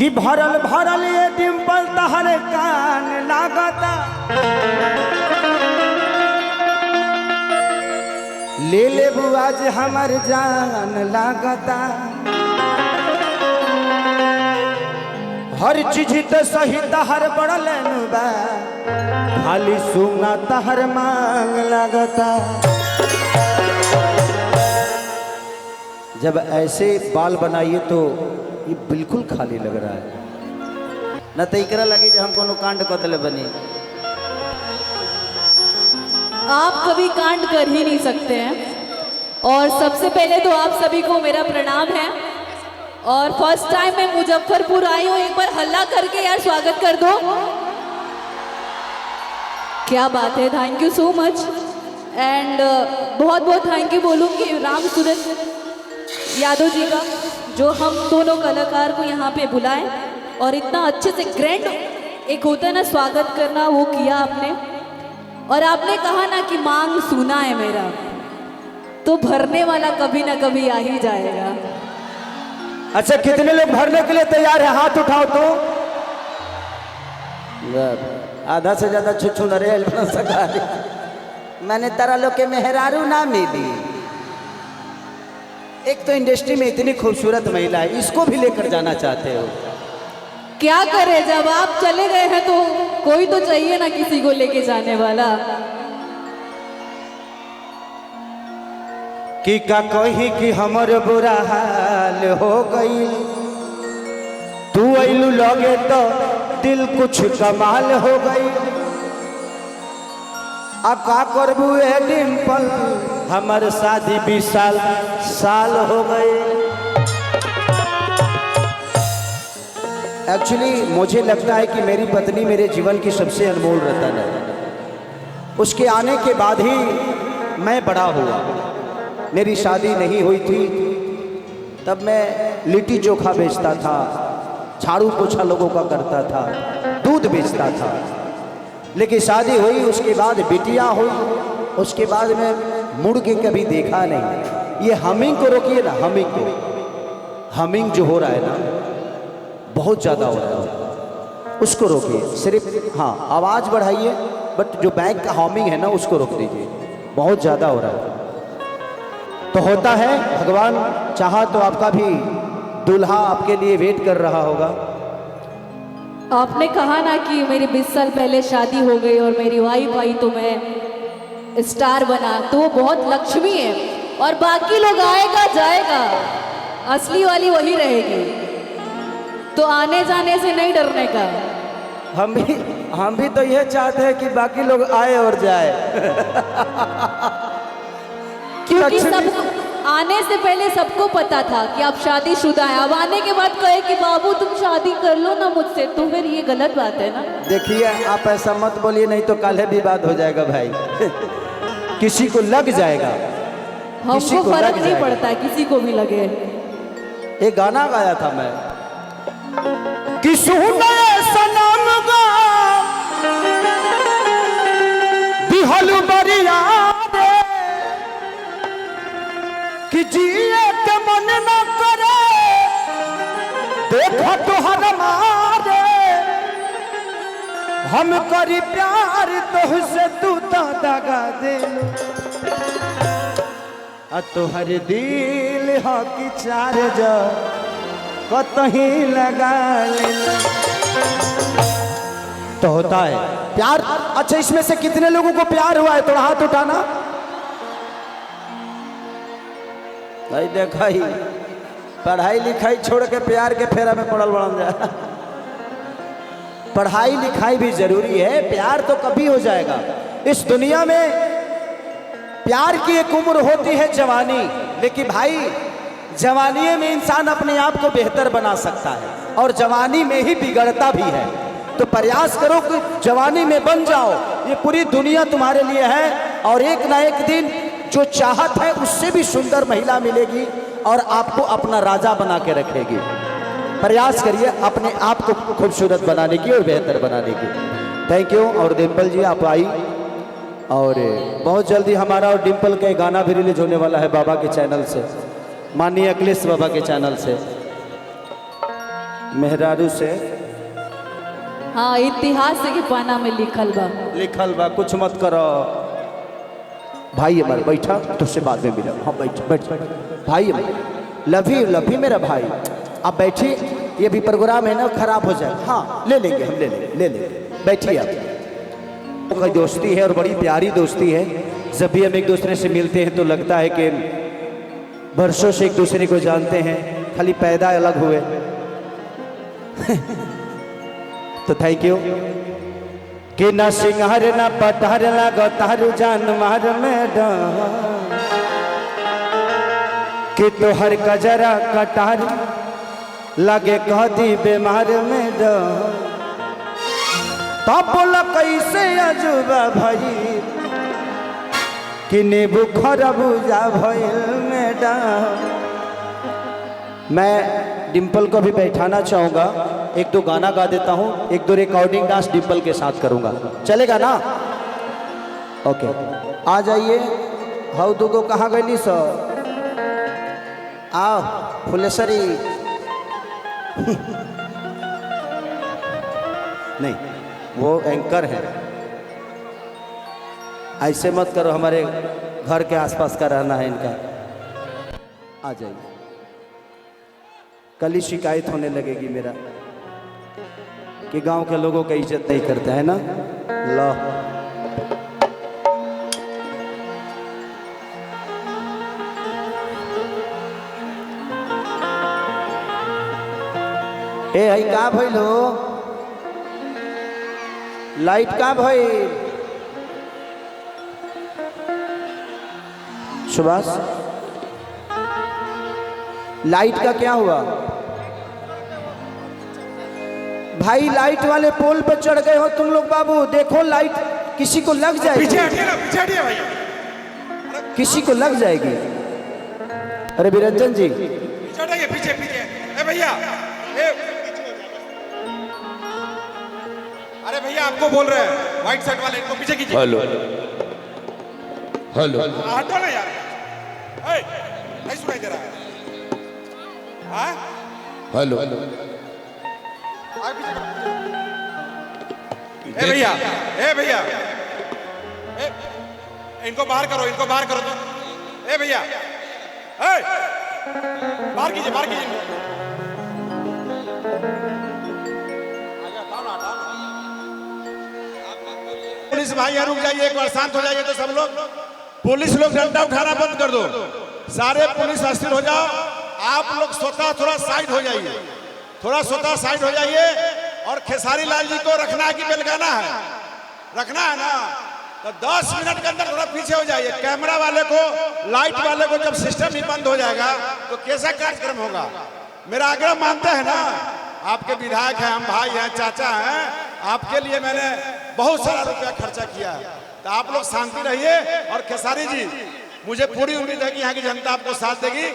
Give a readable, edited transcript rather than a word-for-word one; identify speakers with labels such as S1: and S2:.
S1: कि भरल भरल ये डिम्पल तहर कान लागता ले ले बुआज हमर जान लागता हर चीज तो सही तहर बड़ल बा खाली सुना तहर मांग लागता। जब ऐसे बाल बनाइए तो ये बिल्कुल खाली लग रहा है न तो इकरा लगे जो हम कोनो कांड कतले बनी।
S2: आप कभी कांड कर ही नहीं सकते हैं। और सबसे पहले तो आप सभी को मेरा प्रणाम है। और फर्स्ट टाइम मैं मुजफ्फरपुर आई हूँ, एक बार हल्ला करके यार स्वागत कर दो। क्या बात है, thank you so much. And बहुत बहुत थैंक यू बोलूँगी राम सूरज यादव जी का, जो हम दोनों कलाकार को यहाँ पे बुलाए और इतना अच्छे से ग्रैंड एक होता है ना स्वागत करना, वो किया आपने। और आपने कहा ना कि मांग सुना है मेरा, तो भरने वाला कभी ना कभी आ ही जाएगा।
S1: अच्छा, कितने लोग भरने के लिए तैयार है? हाथ उठाओ तो। आधा से ज्यादा छुच्छू न रे मैंने तारा लोग के मेहरारू ना मिली। एक तो इंडस्ट्री में इतनी खूबसूरत महिला है, इसको भी लेकर जाना चाहते हो?
S2: क्या करे, जब आप चले गए हैं तो कोई तो चाहिए ना किसी को लेके जाने वाला।
S1: कि का कही कि हमर बुरा हाल हो गई, तू अइलू लगे तो दिल कुछ कमाल हो गई। आ का करबू ए डिम्पल, हमर शादी 20 साल हो गए। एक्चुअली मुझे लगता है कि मेरी पत्नी मेरे जीवन की सबसे अनमोल रतन है। उसके आने के बाद ही मैं बड़ा हुआ। मेरी शादी नहीं हुई थी तब मैं लिट्टी चोखा बेचता था, झाड़ू पोछा लोगों का करता था, दूध बेचता था। लेकिन शादी हुई, उसके बाद बिटियां हुई, उसके बाद में मुड़ के कभी देखा नहीं। ये हमिंग को रोकिए ना, हमिंग को, हमिंग जो हो रहा है ना बहुत ज़्यादा हो रहा है, उसको रोकिए। सिर्फ हाँ आवाज़ बढ़ाइए, बट जो बैक का हमिंग है ना उसको रोक दीजिए, बहुत ज़्यादा हो रहा है। तो होता है, भगवान चाहा तो आपका भी दूल्हा आपके लिए वेट कर रहा होगा।
S2: आपने कहा ना कि मेरी 20 साल पहले शादी हो गई और मेरी वाइफ आई तो मैं स्टार बना, तो वो बहुत लक्ष्मी है और बाकी लोग आएगा जाएगा, असली वाली वही रहेगी। तो आने जाने से नहीं डरने का।
S1: हम भी तो यह चाहते हैं कि बाकी लोग आए और जाए
S2: क्योंकि सबको आने से पहले सबको पता था कि आप शादीशुदा हैं। अब आने के बाद कहे कि बाबू तुम शादी कर लो ना मुझसे, तो फिर ये गलत बात है ना।
S1: देखिए आप ऐसा मत बोलिए, नहीं तो कल विवाद हो जाएगा भाई किसी को लग जाएगा,
S2: हमको फर्क नहीं पड़ता, किसी को भी लगे।
S1: एक गाना गाया था मैं कि सुने सनम गा दिहलु बरिया कि जिए के मन न करे देखा तोहर मारे, हम करी प्यार तोहसे तू तो दगा दिलू, आ तोहर दिल हो कि चार्ज कतहीं लगा ले। तो होता है प्यार। अच्छा, इसमें से कितने लोगों को प्यार हुआ है? थोड़ा हाथ उठाना। भाई देखा ही पढ़ाई लिखाई छोड़ के प्यार के फेरा में पड़ल बढ़ जा। पढ़ाई लिखाई भी जरूरी है, प्यार तो कभी हो जाएगा। इस दुनिया में प्यार की एक उम्र होती है जवानी, लेकिन भाई जवानी में इंसान अपने आप को बेहतर बना सकता है और जवानी में ही बिगड़ता भी है। तो प्रयास करो कि जवानी में बन जाओ, ये पूरी दुनिया तुम्हारे लिए है और एक ना एक दिन जो चाहत है उससे भी सुंदर महिला मिलेगी और आपको अपना राजा बना के रखेगी। प्रयास करिए अपने आप को खूबसूरत बनाने की और बेहतर बनाने की। Thank you. और डिम्पल जी आप आई, और बहुत जल्दी हमारा और डिम्पल का गाना भी रिलीज होने वाला है बाबा के चैनल से, माननीय अखिलेश बाबा के चैनल से। मेहरारू से
S2: हाँ इतिहास के पाना में लिखल बा।
S1: लिखल बा, कुछ मत करो भाई हमारे। बैठा तुझसे बाद में मिला। हाँ बैठ बैठ भाई हमारे। लव यू मेरा भाई। आप बैठिए, ये भी प्रोग्राम है ना, खराब हो जाए। हाँ ले लेंगे हम, ले लेंगे। बैठिए आप। कोई दोस्ती है और बड़ी प्यारी दोस्ती है। जब भी हम एक दूसरे से मिलते हैं तो लगता है कि वर्षों से एक दूसरे को जानते हैं, खाली पैदा अलग हुए। तो थैंक यू। कि ना सिंगार ना पटार लागो तारू जान मार मैडम, कि तोहर कजरा कटार लगे कहती बीमार मैडम। तो बोला कैसे अजूबा भाई कि नींबू खरबूजा भइल मैडम। मैं डिम्पल को भी बैठाना चाहूँगा, एक दो गाना गा देता हूँ, एक दो रिकॉर्डिंग डांस डिम्पल के साथ करूँगा, चलेगा ना? ओके आ जाइए। हाउ दुगो कहाँ गई सो? आओ फुलेसरी। नहीं वो एंकर है, ऐसे मत करो, हमारे घर के आसपास का रहना है इनका। आ जाइए, कल ही शिकायत होने लगेगी मेरा कि गांव के लोगों का इज्जत नहीं करता है ना। लो ए हई का भइल हो? लाइट का भइल? सुभाष लाइट का क्या हुआ भाई? लाइट वाले पोल पर चढ़ गए हो तुम लोग बाबू। देखो लाइट किसी को लग जाएगी,
S3: पीछे हटिए भैया,
S1: किसी को लग जाएगी। अरे बिरंजन जी
S3: पीछे ए भैया, अरे भैया आपको बोल रहे हैं व्हाइट शर्ट वाले, इनको पीछे कीजिए।
S4: हेलो
S3: हटो ना यार, नहीं सुनाई दे रहा है। हाँ?
S4: हेलो
S3: आगे पीछे करो। ए भैया इनको बाहर करो तो। ए भैया बाहर कीजिए इनको। पुलिस भाई यहाँ रुक जाइए, एक बार शांत हो जाइए तो सब लोग। पुलिस लोग डंडा उठाना बंद कर दो, सारे पुलिस अस्थिर हो जाओ। आप लोग स्वतः थोड़ा साइड हो जाइए, और खेसारी लाल जी को रखना है कि बेलगाना है? रखना है ना, तो 10 मिनट के अंदर थोड़ा पीछे हो जाइए। कैमरा वाले को, लाइट वाले को जब सिस्टम ही बंद हो जाएगा तो कैसा कार्यक्रम होगा? मेरा आग्रह मानते हैं ना? आपके विधायक हैं, हम भाई हैं, चाचा हैं, आपके लिए मैंने बहुत सारा रुपया खर्चा किया है, तो आप लोग शांति रहिए। और खेसारी जी, मुझे पूरी उम्मीद है कि यहाँ की जनता आपको साथ देगी।